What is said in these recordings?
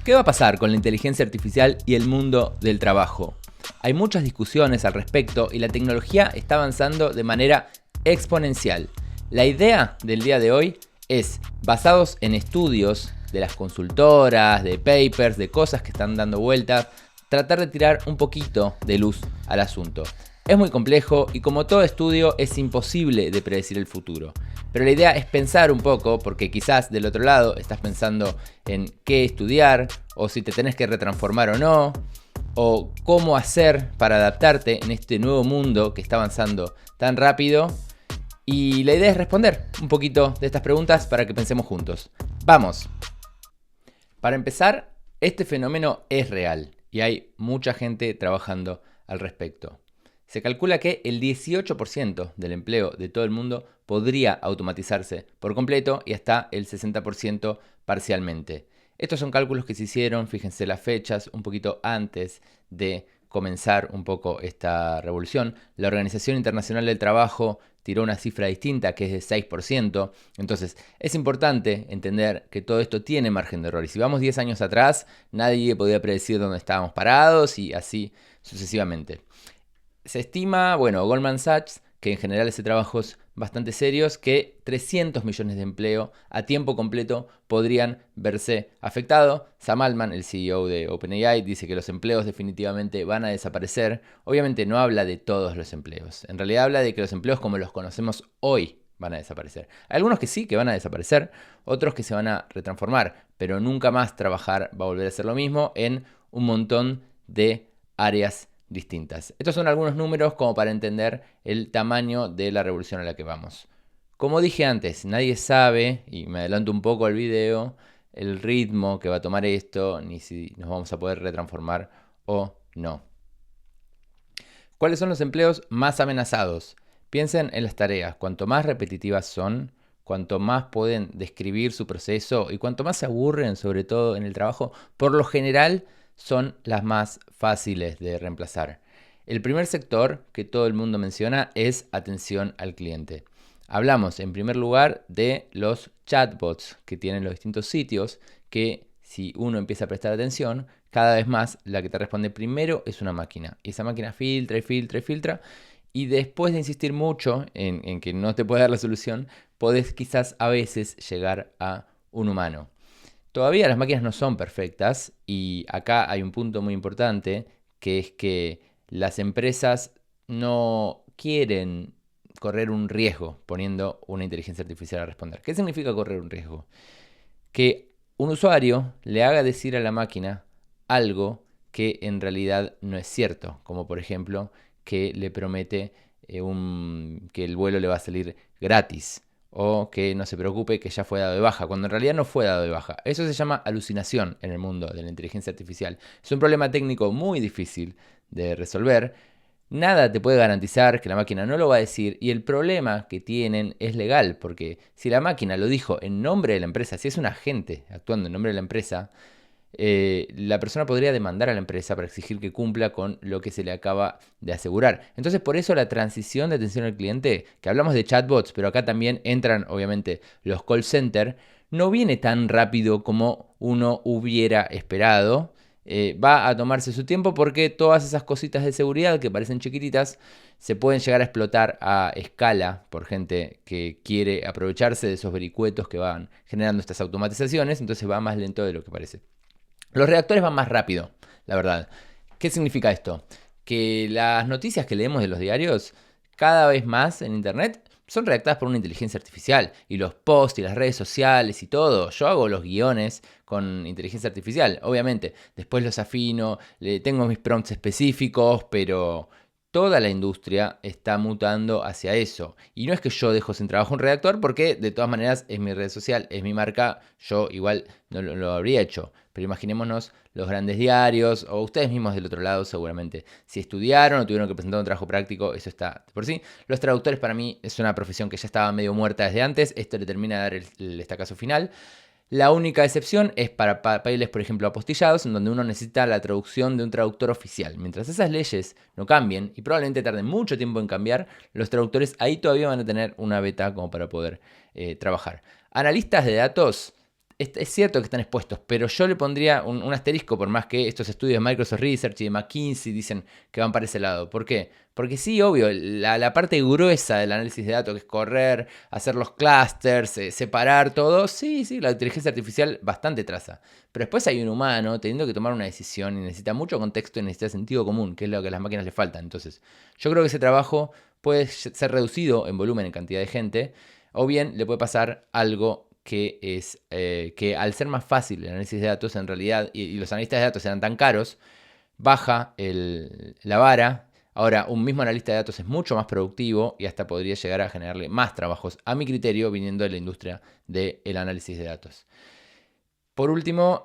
¿Qué va a pasar con la inteligencia artificial y el mundo del trabajo? Hay muchas discusiones al respecto y la tecnología está avanzando de manera exponencial. La idea del día de hoy es, basados en estudios de las consultoras, de papers, de cosas que están dando vueltas, tratar de tirar un poquito de luz al asunto. Es muy complejo y como todo estudio es imposible de predecir el futuro. Pero la idea es pensar un poco, porque quizás del otro lado estás pensando en qué estudiar, o si te tenés que retransformar o no, o cómo hacer para adaptarte en este nuevo mundo que está avanzando tan rápido. Y la idea es responder un poquito de estas preguntas para que pensemos juntos. ¡Vamos! Para empezar, este fenómeno es real y hay mucha gente trabajando al respecto. Se calcula que el 18% del empleo de todo el mundo podría automatizarse por completo y hasta el 60% parcialmente. Estos son cálculos que se hicieron, fíjense las fechas, un poquito antes de comenzar un poco esta revolución. La Organización Internacional del Trabajo tiró una cifra distinta que es de 6%. Entonces es importante entender que todo esto tiene margen de error. Y si vamos 10 años atrás, nadie podía predecir dónde estábamos parados y así sucesivamente. Se estima, Goldman Sachs, que en general ese trabajo es bastante serios, que 300 millones de empleo a tiempo completo podrían verse afectados. Sam Altman, el CEO de OpenAI, dice que los empleos definitivamente van a desaparecer. Obviamente no habla de todos los empleos. En realidad habla de que los empleos como los conocemos hoy van a desaparecer. Hay algunos que sí, que van a desaparecer, otros que se van a retransformar, pero nunca más trabajar va a volver a ser lo mismo en un montón de áreas distintas. Estos son algunos números como para entender el tamaño de la revolución a la que vamos. Como dije antes, nadie sabe, y me adelanto un poco al video, el ritmo que va a tomar esto, ni si nos vamos a poder retransformar o no. ¿Cuáles son los empleos más amenazados? Piensen en las tareas. Cuanto más repetitivas son, cuanto más pueden describir su proceso y cuanto más se aburren, sobre todo en el trabajo, por lo general son las más fáciles de reemplazar. El primer sector que todo el mundo menciona es atención al cliente. Hablamos en primer lugar de los chatbots que tienen los distintos sitios que si uno empieza a prestar atención, cada vez más la que te responde primero es una máquina. Y esa máquina filtra y filtra y filtra. Y después de insistir mucho en que no te puede dar la solución, podés quizás a veces llegar a un humano. Todavía las máquinas no son perfectas y acá hay un punto muy importante, que es que las empresas no quieren correr un riesgo poniendo una inteligencia artificial a responder. ¿Qué significa correr un riesgo? Que un usuario le haga decir a la máquina algo que en realidad no es cierto, como por ejemplo que le promete que el vuelo le va a salir gratis, o que no se preocupe que ya fue dado de baja, cuando en realidad no fue dado de baja. Eso se llama alucinación en el mundo de la inteligencia artificial. Es un problema técnico muy difícil de resolver. Nada te puede garantizar que la máquina no lo va a decir, y el problema que tienen es legal, porque si la máquina lo dijo en nombre de la empresa, si es un agente actuando en nombre de la empresa, la persona podría demandar a la empresa para exigir que cumpla con lo que se le acaba de asegurar. Entonces, por eso la transición de atención al cliente, que hablamos de chatbots, pero acá también entran obviamente los call center, no viene tan rápido como uno hubiera esperado. Va a tomarse su tiempo porque todas esas cositas de seguridad que parecen chiquititas se pueden llegar a explotar a escala por gente que quiere aprovecharse de esos vericuetos que van generando estas automatizaciones, entonces va más lento de lo que parece. Los redactores van más rápido, la verdad. ¿Qué significa esto? Que las noticias que leemos de los diarios, cada vez más en internet, son redactadas por una inteligencia artificial. Y los posts y las redes sociales y todo. Yo hago los guiones con inteligencia artificial, obviamente. Después los afino, tengo mis prompts específicos, pero toda la industria está mutando hacia eso. Y no es que yo dejo sin trabajo un redactor, porque de todas maneras es mi red social, es mi marca, yo igual no lo habría hecho. Pero imaginémonos los grandes diarios, o ustedes mismos del otro lado seguramente. Si estudiaron o tuvieron que presentar un trabajo práctico, eso está por sí. Los traductores para mí es una profesión que ya estaba medio muerta desde antes. Esto le termina de dar el estacazo final. La única excepción es para papeles, por ejemplo, apostillados, en donde uno necesita la traducción de un traductor oficial. Mientras esas leyes no cambien, y probablemente tarden mucho tiempo en cambiar, los traductores ahí todavía van a tener una beta como para poder trabajar. Analistas de datos es cierto que están expuestos, pero yo le pondría un asterisco, por más que estos estudios de Microsoft Research y de McKinsey dicen que van para ese lado. ¿Por qué? Porque sí, obvio, la parte gruesa del análisis de datos, que es correr, hacer los clusters, separar todo, sí, la inteligencia artificial bastante traza. Pero después hay un humano teniendo que tomar una decisión y necesita mucho contexto y necesita sentido común, que es lo que a las máquinas le faltan. Entonces, yo creo que ese trabajo puede ser reducido en volumen, en cantidad de gente, o bien le puede pasar algo que es que al ser más fácil el análisis de datos en realidad, y los analistas de datos eran tan caros, baja la vara. Ahora, un mismo analista de datos es mucho más productivo y hasta podría llegar a generarle más trabajos, a mi criterio, viniendo de la industria del análisis de datos. Por último,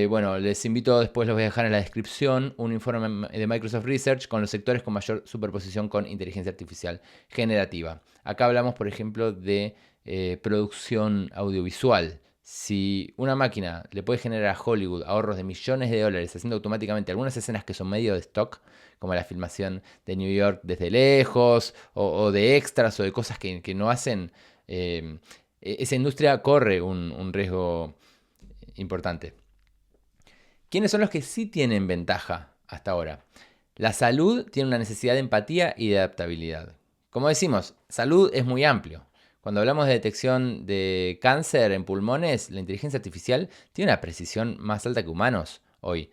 bueno, les invito, después los voy a dejar en la descripción, un informe de Microsoft Research con los sectores con mayor superposición con inteligencia artificial generativa. Acá hablamos, por ejemplo, de producción audiovisual. Si una máquina le puede generar a Hollywood ahorros de millones de dólares haciendo automáticamente algunas escenas que son medio de stock, como la filmación de New York desde lejos, o de extras o de cosas que no hacen, esa industria corre un riesgo importante. ¿Quiénes son los que sí tienen ventaja hasta ahora? La salud tiene una necesidad de empatía y de adaptabilidad. Como decimos, salud es muy amplio. Cuando hablamos de detección de cáncer en pulmones, la inteligencia artificial tiene una precisión más alta que humanos hoy.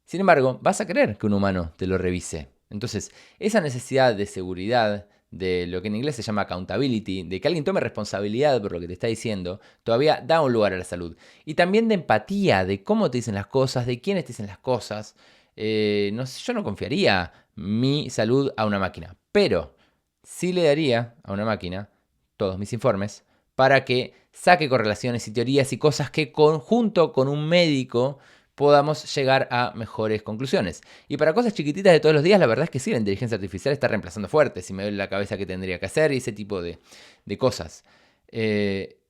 Sin embargo, vas a querer que un humano te lo revise. Entonces, esa necesidad de seguridad, de lo que en inglés se llama accountability, de que alguien tome responsabilidad por lo que te está diciendo, todavía da un lugar a la salud. Y también de empatía, de cómo te dicen las cosas, de quiénes te dicen las cosas. Yo no confiaría mi salud a una máquina, pero sí le daría a una máquina todos mis informes para que saque correlaciones y teorías y cosas que junto con un médico podamos llegar a mejores conclusiones. Y para cosas chiquititas de todos los días, la verdad es que sí, la inteligencia artificial está reemplazando fuerte, si me duele la cabeza que tendría que hacer y ese tipo de cosas.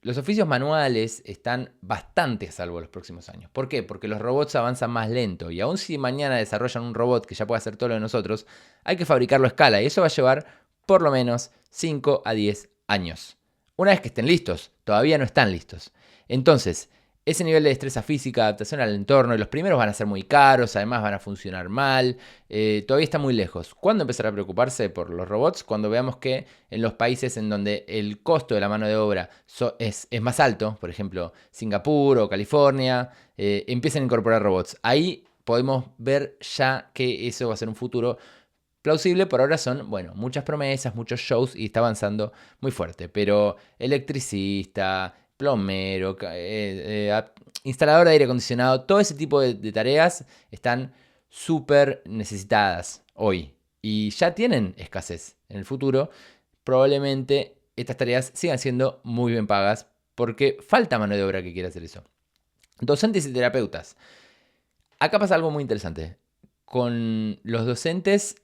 Los oficios manuales están bastante a salvo los próximos años. ¿Por qué? Porque los robots avanzan más lento y aun si mañana desarrollan un robot que ya puede hacer todo lo de nosotros, hay que fabricarlo a escala y eso va a llevar por lo menos 5 a 10 años. Una vez que estén listos, todavía no están listos. Entonces, ese nivel de destreza física, adaptación al entorno, y los primeros van a ser muy caros, además van a funcionar mal, todavía está muy lejos. ¿Cuándo empezar a preocuparse por los robots? Cuando veamos que en los países en donde el costo de la mano de obra es más alto, por ejemplo Singapur o California, empiecen a incorporar robots. Ahí podemos ver ya que eso va a ser un futuro plausible. Por ahora son, bueno, muchas promesas, muchos shows y está avanzando muy fuerte. Pero electricista, plomero, instalador de aire acondicionado, todo ese tipo de tareas están súper necesitadas hoy. Y ya tienen escasez. En el futuro, probablemente estas tareas sigan siendo muy bien pagas porque falta mano de obra que quiera hacer eso. Docentes y terapeutas. Acá pasa algo muy interesante. Con los docentes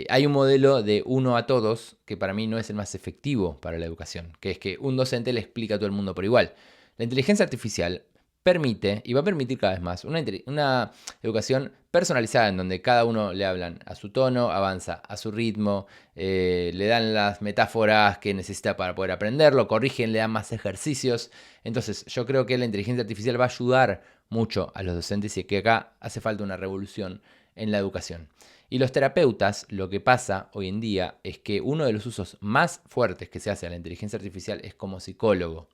hay un modelo de uno a todos que para mí no es el más efectivo para la educación, que es que un docente le explica a todo el mundo por igual. La inteligencia artificial permite, y va a permitir cada vez más, una educación personalizada en donde cada uno le hablan a su tono, avanza a su ritmo, le dan las metáforas que necesita para poder aprenderlo, corrigen, le dan más ejercicios. Entonces yo creo que la inteligencia artificial va a ayudar mucho a los docentes y que acá hace falta una revolución en la educación. Y los terapeutas, lo que pasa hoy en día es que uno de los usos más fuertes que se hace a la inteligencia artificial es como psicólogo.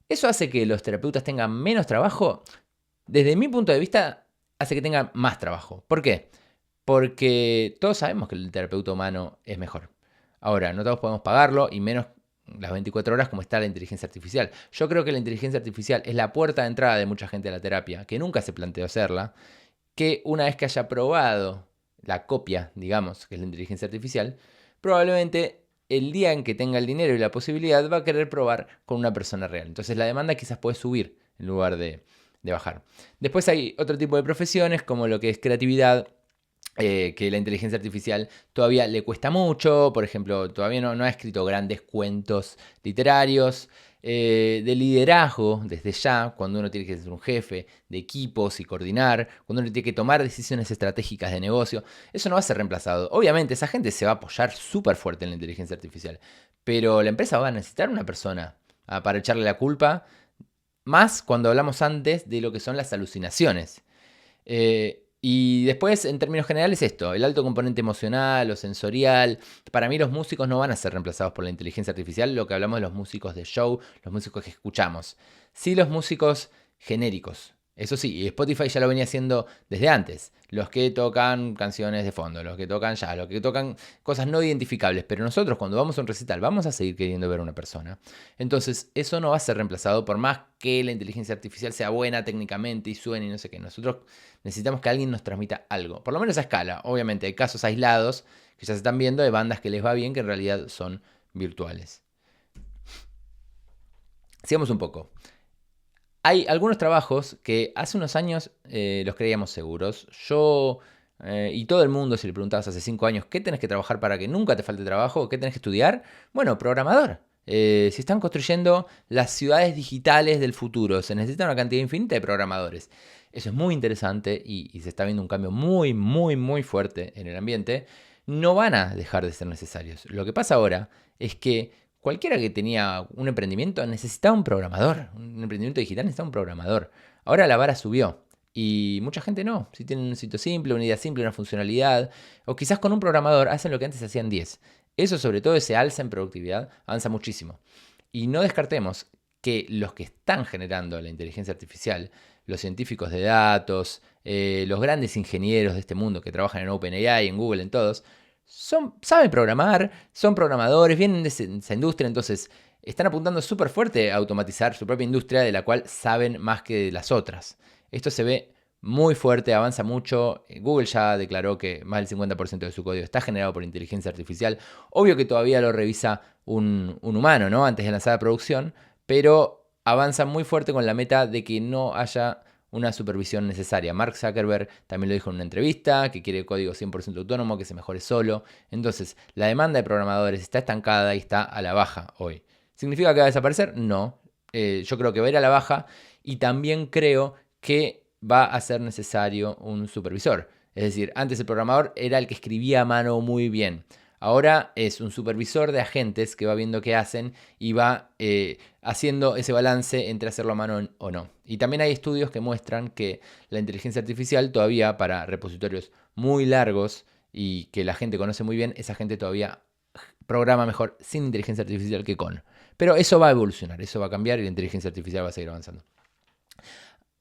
¿Eso hace que los terapeutas tengan menos trabajo? Desde mi punto de vista, hace que tengan más trabajo. ¿Por qué? Porque todos sabemos que el terapeuta humano es mejor. Ahora, no todos podemos pagarlo y menos las 24 horas como está la inteligencia artificial. Yo creo que la inteligencia artificial es la puerta de entrada de mucha gente a la terapia, que nunca se planteó hacerla, que una vez que haya probado la copia, digamos, que es la inteligencia artificial, probablemente el día en que tenga el dinero y la posibilidad va a querer probar con una persona real. Entonces la demanda quizás puede subir en lugar de bajar. Después hay otro tipo de profesiones como lo que es creatividad, que la inteligencia artificial todavía le cuesta mucho. Por ejemplo, todavía no ha escrito grandes cuentos literarios. De liderazgo desde ya, cuando uno tiene que ser un jefe de equipos y coordinar, cuando uno tiene que tomar decisiones estratégicas de negocio, eso no va a ser reemplazado. Obviamente esa gente se va a apoyar súper fuerte en la inteligencia artificial, pero la empresa va a necesitar una persona para echarle la culpa Más cuando hablamos antes de lo que son las alucinaciones. Y después, en términos generales, esto, el alto componente emocional o sensorial. Para mí los músicos no van a ser reemplazados por la inteligencia artificial, lo que hablamos de los músicos de show, los músicos que escuchamos. Sí, los músicos genéricos. Eso sí, y Spotify ya lo venía haciendo desde antes. Los que tocan canciones de fondo, los que tocan jazz, los que tocan cosas no identificables. Pero nosotros cuando vamos a un recital vamos a seguir queriendo ver a una persona. Entonces eso no va a ser reemplazado por más que la inteligencia artificial sea buena técnicamente y suene y no sé qué. Nosotros necesitamos que alguien nos transmita algo. Por lo menos a escala. Obviamente hay casos aislados que ya se están viendo de bandas que les va bien que en realidad son virtuales. Sigamos un poco. Hay algunos trabajos que hace unos años los creíamos seguros. Yo y todo el mundo, si le preguntabas hace 5 años, ¿qué tenés que trabajar para que nunca te falte trabajo? ¿Qué tenés que estudiar? Bueno, programador. Si están construyendo las ciudades digitales del futuro, se necesita una cantidad infinita de programadores. Eso es muy interesante y se está viendo un cambio muy, muy, muy fuerte en el ambiente. No van a dejar de ser necesarios. Lo que pasa ahora es que cualquiera que tenía un emprendimiento necesitaba un programador. Un emprendimiento digital necesitaba un programador. Ahora la vara subió. Y mucha gente no. Si tienen un sitio simple, una idea simple, una funcionalidad. O quizás con un programador hacen lo que antes hacían 10. Eso, sobre todo, ese alza en productividad avanza muchísimo. Y no descartemos que los que están generando la inteligencia artificial, los científicos de datos, los grandes ingenieros de este mundo que trabajan en OpenAI, en Google, en todos, saben programar, son programadores, vienen de esa industria, entonces están apuntando súper fuerte a automatizar su propia industria de la cual saben más que de las otras. Esto se ve muy fuerte, avanza mucho. Google ya declaró que más del 50% de su código está generado por inteligencia artificial. Obvio que todavía lo revisa un humano, ¿no? Antes de lanzar a producción, pero avanza muy fuerte con la meta de que no haya una supervisión necesaria. Mark Zuckerberg también lo dijo en una entrevista, que quiere código 100% autónomo, que se mejore solo. Entonces, la demanda de programadores está estancada y está a la baja hoy. ¿Significa que va a desaparecer? No. Yo creo que va a ir a la baja y también creo que va a ser necesario un supervisor. Es decir, antes el programador era el que escribía a mano muy bien. Ahora es un supervisor de agentes que va viendo qué hacen y va haciendo ese balance entre hacerlo a mano o no. Y también hay estudios que muestran que la inteligencia artificial todavía para repositorios muy largos y que la gente conoce muy bien, esa gente todavía programa mejor sin inteligencia artificial que con. Pero eso va a evolucionar, eso va a cambiar y la inteligencia artificial va a seguir avanzando.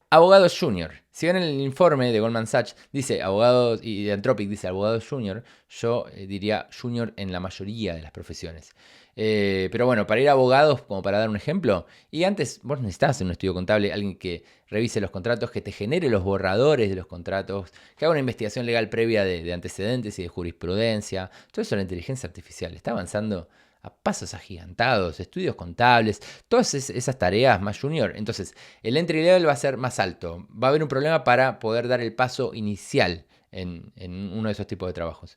Abogados junior. Si ven el informe de Goldman Sachs, dice abogados, y de Anthropic dice abogados junior, yo diría junior en la mayoría de las profesiones. Pero bueno, para ir a abogados, como para dar un ejemplo, y antes vos necesitabas en un estudio contable alguien que revise los contratos, que te genere los borradores de los contratos, que haga una investigación legal previa de antecedentes y de jurisprudencia. Todo eso la inteligencia artificial está avanzando a pasos agigantados, estudios contables, todas esas tareas más junior. Entonces, el entry level va a ser más alto. Va a haber un problema para poder dar el paso inicial en uno de esos tipos de trabajos.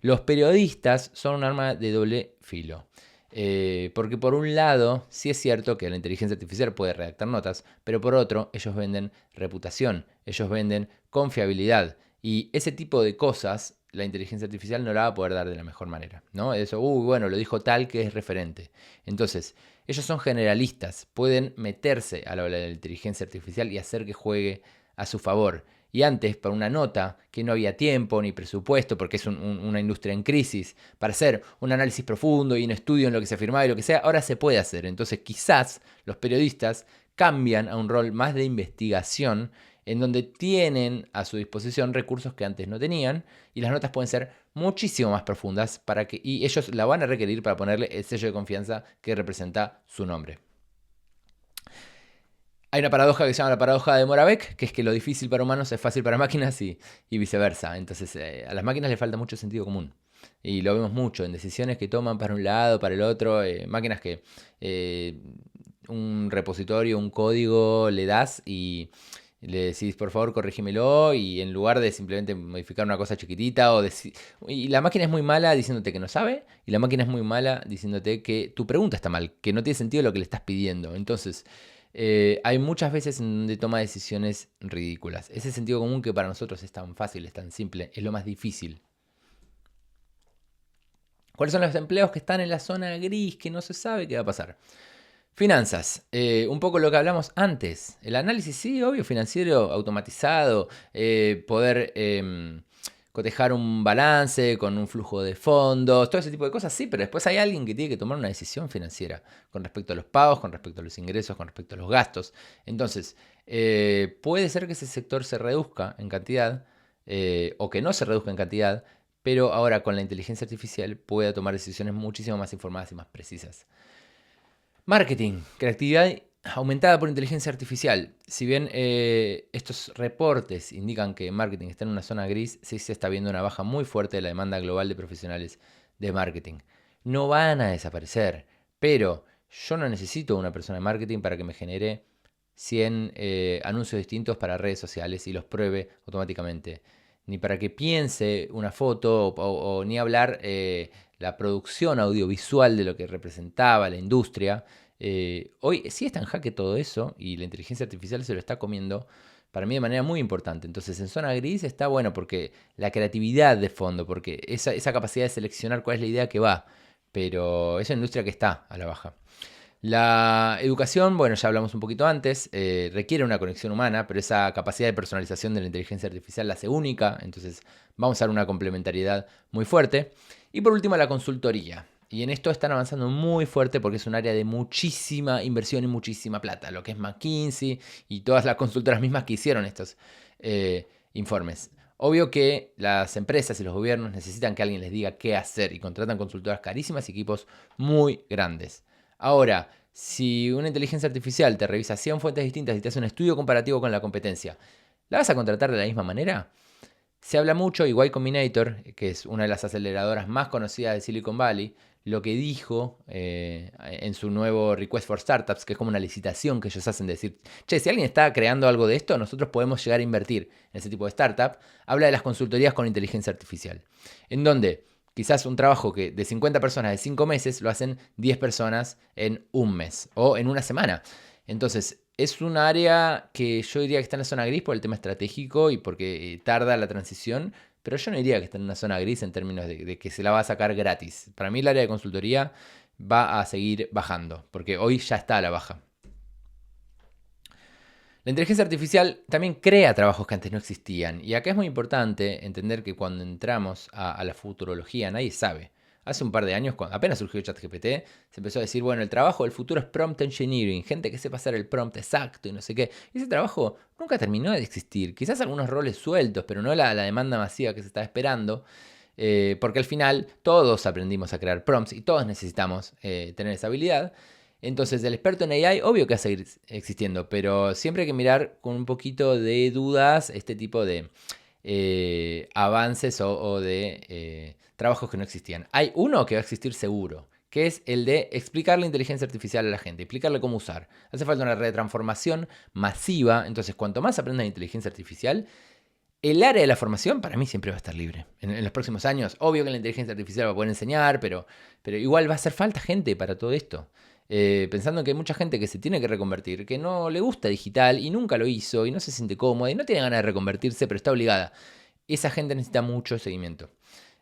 Los periodistas son un arma de doble filo. Porque por un lado, sí es cierto que la inteligencia artificial puede redactar notas, pero por otro, ellos venden reputación, ellos venden confiabilidad. Y ese tipo de cosas la inteligencia artificial no la va a poder dar de la mejor manera, ¿no? Eso, bueno, lo dijo tal que es referente. Entonces, ellos son generalistas, pueden meterse a la hora de la inteligencia artificial y hacer que juegue a su favor. Y antes, para una nota, que no había tiempo ni presupuesto, porque es una industria en crisis, para hacer un análisis profundo y un estudio en lo que se afirmaba y lo que sea, ahora se puede hacer. Entonces, quizás los periodistas cambian a un rol más de investigación en donde tienen a su disposición recursos que antes no tenían y las notas pueden ser muchísimo más profundas y ellos la van a requerir para ponerle el sello de confianza que representa su nombre. Hay una paradoja que se llama la paradoja de Moravec, que es que lo difícil para humanos es fácil para máquinas y viceversa. Entonces a las máquinas les falta mucho sentido común. Y lo vemos mucho en decisiones que toman para un lado, para el otro. Máquinas que un repositorio, un código le das y le decís, por favor, corrígimelo, y en lugar de simplemente modificar una cosa chiquitita y la máquina es muy mala diciéndote que no sabe, y la máquina es muy mala diciéndote que tu pregunta está mal, que no tiene sentido lo que le estás pidiendo. Entonces, hay muchas veces en donde toma decisiones ridículas. Ese sentido común que para nosotros es tan fácil, es tan simple, es lo más difícil. ¿Cuáles son los empleos que están en la zona gris que no se sabe qué va a pasar? Finanzas, un poco lo que hablamos antes. El análisis, sí, obvio, financiero automatizado, poder cotejar un balance con un flujo de fondos, todo ese tipo de cosas, sí, pero después hay alguien que tiene que tomar una decisión financiera con respecto a los pagos, con respecto a los ingresos, con respecto a los gastos. Entonces, puede ser que ese sector se reduzca en cantidad o que no se reduzca en cantidad, pero ahora con la inteligencia artificial pueda tomar decisiones muchísimo más informadas y más precisas. Marketing, creatividad aumentada por inteligencia artificial. Si bien estos reportes indican que marketing está en una zona gris, sí se está viendo una baja muy fuerte de la demanda global de profesionales de marketing. No van a desaparecer, pero yo no necesito una persona de marketing para que me genere 100 anuncios distintos para redes sociales y los pruebe automáticamente. Ni para que piense una foto o ni hablar la producción audiovisual de lo que representaba la industria. Hoy sí está en jaque todo eso y la inteligencia artificial se lo está comiendo para mí de manera muy importante. Entonces en zona gris está bueno porque la creatividad de fondo, porque esa capacidad de seleccionar cuál es la idea que va, pero es una industria que está a la baja. La educación, bueno, ya hablamos un poquito antes, requiere una conexión humana, pero esa capacidad de personalización de la inteligencia artificial la hace única, entonces vamos a dar una complementariedad muy fuerte. Y por último, la consultoría. Y en esto están avanzando muy fuerte porque es un área de muchísima inversión y muchísima plata, lo que es McKinsey y todas las consultoras mismas que hicieron estos informes. Obvio que las empresas y los gobiernos necesitan que alguien les diga qué hacer y contratan consultoras carísimas y equipos muy grandes. Ahora, si una inteligencia artificial te revisa 100 fuentes distintas y te hace un estudio comparativo con la competencia, ¿la vas a contratar de la misma manera? Se habla mucho, y Y Combinator, que es una de las aceleradoras más conocidas de Silicon Valley, lo que dijo en su nuevo Request for Startups, que es como una licitación que ellos hacen de decir, che, si alguien está creando algo de esto, nosotros podemos llegar a invertir en ese tipo de startup, habla de las consultorías con inteligencia artificial, en donde quizás un trabajo que de 50 personas de 5 meses lo hacen 10 personas en un mes o en una semana. Entonces, es un área que yo diría que está en la zona gris por el tema estratégico y porque tarda la transición, pero yo no diría que está en una zona gris en términos de que se la va a sacar gratis. Para mí el área de consultoría va a seguir bajando, porque hoy ya está a la baja. La inteligencia artificial también crea trabajos que antes no existían. Y acá es muy importante entender que cuando entramos a la futurología, nadie sabe. Hace un par de años, cuando apenas surgió ChatGPT, se empezó a decir, bueno, el trabajo del futuro es prompt engineering, gente que sepa hacer el prompt exacto y no sé qué. Y ese trabajo nunca terminó de existir. Quizás algunos roles sueltos, pero no la demanda masiva que se estaba esperando. Porque al final todos aprendimos a crear prompts y todos necesitamos tener esa habilidad. Entonces, el experto en AI, obvio que va a seguir existiendo, pero siempre hay que mirar con un poquito de dudas este tipo de avances o de trabajos que no existían. Hay uno que va a existir seguro, que es el de explicar la inteligencia artificial a la gente, explicarle cómo usar. Hace falta una retransformación masiva, entonces cuanto más aprendan inteligencia artificial, el área de la formación para mí siempre va a estar libre. En los próximos años, obvio que la inteligencia artificial va a poder enseñar, pero igual va a hacer falta gente para todo esto. Pensando que hay mucha gente que se tiene que reconvertir, que no le gusta digital y nunca lo hizo y no se siente cómoda y no tiene ganas de reconvertirse, pero está obligada. Esa gente necesita mucho seguimiento.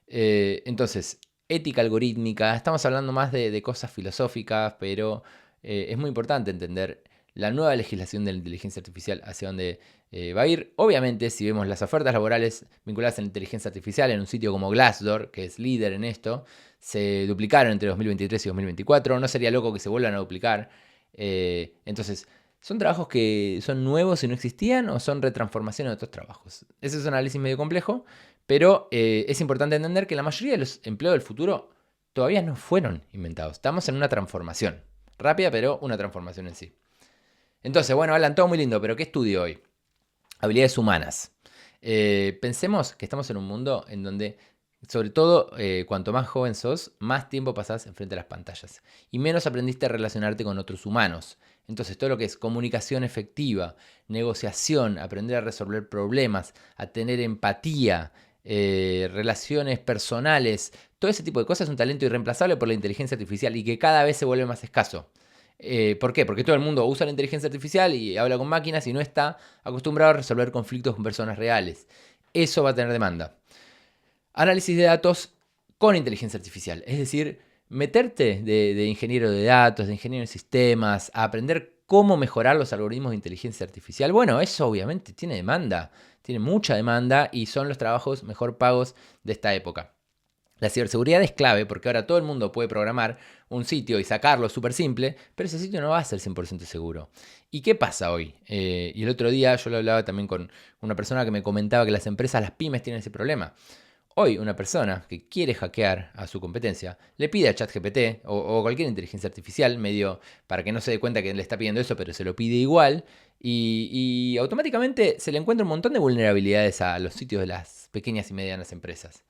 Entonces, ética algorítmica, estamos hablando más de cosas filosóficas, pero es muy importante entender la nueva legislación de la inteligencia artificial hacia dónde va a ir. Obviamente, si vemos las ofertas laborales vinculadas a la inteligencia artificial en un sitio como Glassdoor, que es líder en esto, se duplicaron entre 2023 y 2024. No sería loco que se vuelvan a duplicar. Entonces, ¿son trabajos que son nuevos y no existían o son retransformaciones de otros trabajos? Ese es un análisis medio complejo, pero es importante entender que la mayoría de los empleos del futuro todavía no fueron inventados. Estamos en una transformación. Rápida, pero una transformación en sí. Entonces, bueno, Alan, todo muy lindo, pero ¿qué estudio hoy? Habilidades humanas. Pensemos que estamos en un mundo en donde, sobre todo, cuanto más joven sos, más tiempo pasás enfrente de las pantallas y menos aprendiste a relacionarte con otros humanos. Entonces, todo lo que es comunicación efectiva, negociación, aprender a resolver problemas, a tener empatía, relaciones personales, todo ese tipo de cosas es un talento irreemplazable por la inteligencia artificial y que cada vez se vuelve más escaso. ¿Por qué? Porque todo el mundo usa la inteligencia artificial y habla con máquinas y no está acostumbrado a resolver conflictos con personas reales. Eso va a tener demanda. Análisis de datos con inteligencia artificial. Es decir, meterte de ingeniero de datos, de ingeniero de sistemas, a aprender cómo mejorar los algoritmos de inteligencia artificial, bueno, eso obviamente tiene demanda, tiene mucha demanda y son los trabajos mejor pagos de esta época. La ciberseguridad es clave porque ahora todo el mundo puede programar un sitio y sacarlo súper simple, pero ese sitio no va a ser 100% seguro. ¿Y qué pasa hoy? Y el otro día yo lo hablaba también con una persona que me comentaba que las empresas, las pymes tienen ese problema. Hoy una persona que quiere hackear a su competencia le pide a ChatGPT o cualquier inteligencia artificial, medio para que no se dé cuenta que le está pidiendo eso, pero se lo pide igual, y automáticamente se le encuentra un montón de vulnerabilidades a los sitios de las pequeñas y medianas empresas.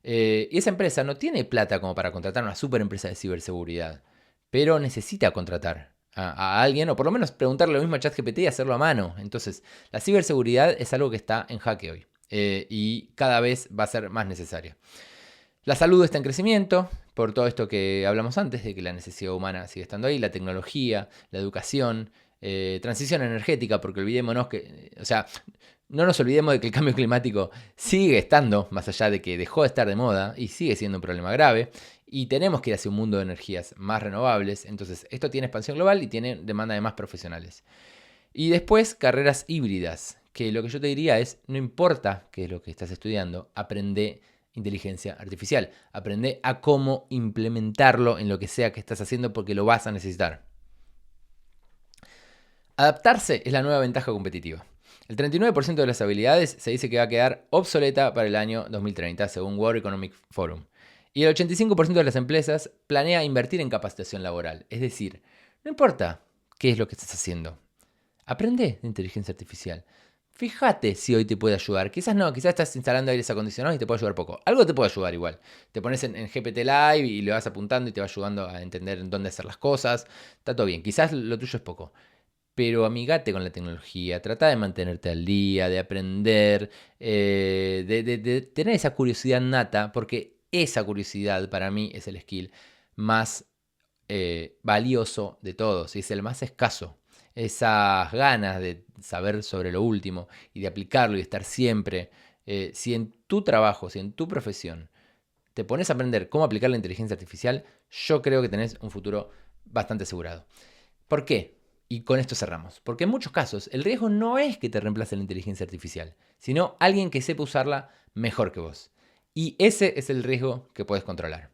Y esa empresa no tiene plata como para contratar una super empresa de ciberseguridad, pero necesita contratar a alguien, o por lo menos preguntarle lo mismo a ChatGPT y hacerlo a mano. Entonces, la ciberseguridad es algo que está en jaque hoy. Y cada vez va a ser más necesaria. La salud está en crecimiento, por todo esto que hablamos antes, de que la necesidad humana sigue estando ahí, la tecnología, la educación, transición energética, porque olvidémonos que, no nos olvidemos de que el cambio climático sigue estando, más allá de que dejó de estar de moda y sigue siendo un problema grave, y tenemos que ir hacia un mundo de energías más renovables, entonces esto tiene expansión global y tiene demanda de más profesionales. Y después carreras híbridas, que lo que yo te diría es, no importa qué es lo que estás estudiando, aprende inteligencia artificial, aprende a cómo implementarlo en lo que sea que estás haciendo porque lo vas a necesitar. Adaptarse es la nueva ventaja competitiva. El 39% de las habilidades se dice que va a quedar obsoleta para el año 2030, según World Economic Forum. Y el 85% de las empresas planea invertir en capacitación laboral. Es decir, no importa qué es lo que estás haciendo, aprende de inteligencia artificial. Fíjate si hoy te puede ayudar. Quizás no, quizás estás instalando aires acondicionados y te puede ayudar poco. Algo te puede ayudar igual. Te pones en GPT Live y le vas apuntando y te va ayudando a entender en dónde hacer las cosas. Está todo bien. Quizás lo tuyo es poco. Pero amigate con la tecnología, trata de mantenerte al día, de aprender, de tener esa curiosidad nata, porque esa curiosidad para mí es el skill más valioso de todos y es el más escaso. Esas ganas de saber sobre lo último y de aplicarlo y de estar siempre. Si en tu trabajo, si en tu profesión te pones a aprender cómo aplicar la inteligencia artificial, yo creo que tenés un futuro bastante asegurado. ¿Por qué? Y con esto cerramos. Porque en muchos casos el riesgo no es que te reemplace la inteligencia artificial, sino alguien que sepa usarla mejor que vos. Y ese es el riesgo que puedes controlar.